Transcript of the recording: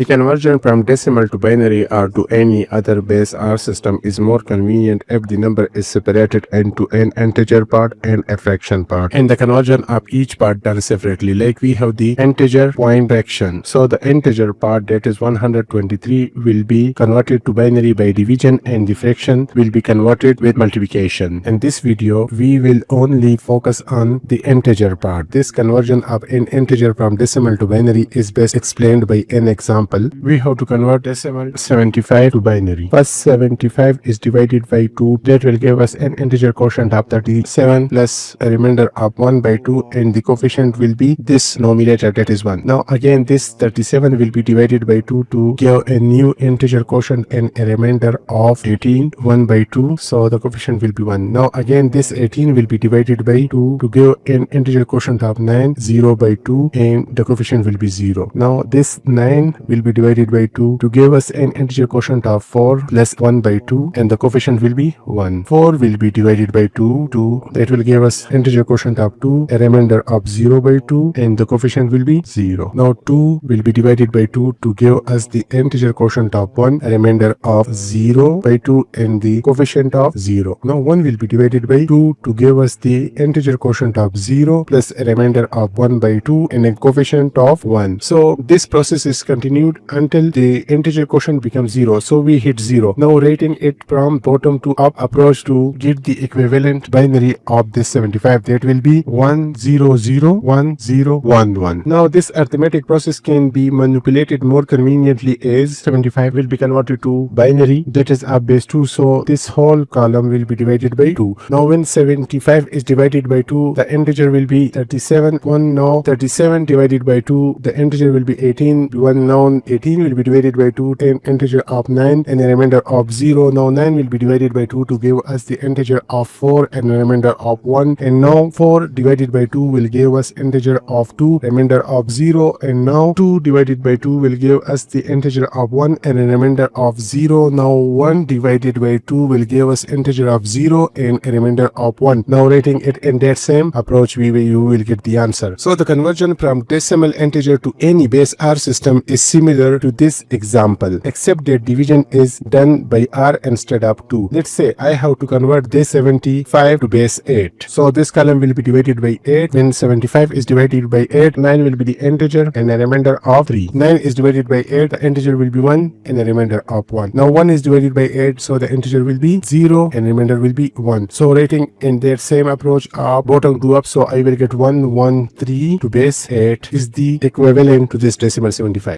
The conversion from decimal to binary or to any other base R system is more convenient if the number is separated into an integer part and a fraction part, and the conversion of each part done separately. Like we have the integer point fraction. So the integer part, that is 123, will be converted to binary by division, and the fraction will be converted with multiplication. In this video, we will only focus on the integer part. This conversion of an integer from decimal to binary is best explained by an example. We have to convert decimal 75 to binary. First, 75 is divided by 2. That will give us an integer quotient of 37 plus a remainder of 1 by 2, and the coefficient will be this numerator, that is 1. Now again, this 37 will be divided by 2 to give a new integer quotient and a remainder of 18, 1 by 2, so the coefficient will be 1. Now again, this 18 will be divided by 2 to give an integer quotient of 9, 0 by 2, and the coefficient will be 0. Now this 9 will be divided by 2 to give us an integer quotient of 4 plus 1 by 2, and the coefficient will be 1. 4 will be divided by 2, that will give us integer quotient of 2, a remainder of 0 by 2, and the coefficient will be 0. Now 2 will be divided by 2 to give us the integer quotient of 1, a remainder of 0 by 2, and the coefficient of 0. Now 1 will be divided by 2 to give us the integer quotient of 0 plus a remainder of 1 by 2 and a coefficient of 1. So this process is continued until the integer quotient becomes 0. So we hit 0. Now writing it from bottom to up approach to get the equivalent binary of this 75, that will be 1001011. Now this arithmetic process can be manipulated more conveniently as 75 will be converted to binary, that is of base 2, so this whole column will be divided by 2. Now when 75 is divided by 2, the integer will be 37. 1 now 37 divided by 2, the integer will be 18. 1 now 18 will be divided by 2, an integer of 9 and a remainder of 0. Now 9 will be divided by 2 to give us the integer of 4 and a remainder of 1, and now 4 divided by 2 will give us integer of 2, remainder of 0, and now 2 divided by 2 will give us the integer of 1 and a remainder of 0. Now 1 divided by 2 will give us integer of 0 and a remainder of 1. Now writing it in that same approach, you will get the answer. So the conversion from decimal integer to any base R system is similar to this example, except that division is done by R instead of 2. Let's say I have to convert this 75 to base 8. So this column will be divided by 8. When 75 is divided by 8, 9 will be the integer and a remainder of 3. 9 is divided by 8, the integer will be 1 and a remainder of 1. Now 1 is divided by 8, so the integer will be 0 and remainder will be 1. So writing in that same approach of bottom to up, so I will get 113 to base 8 is the equivalent to this decimal 75.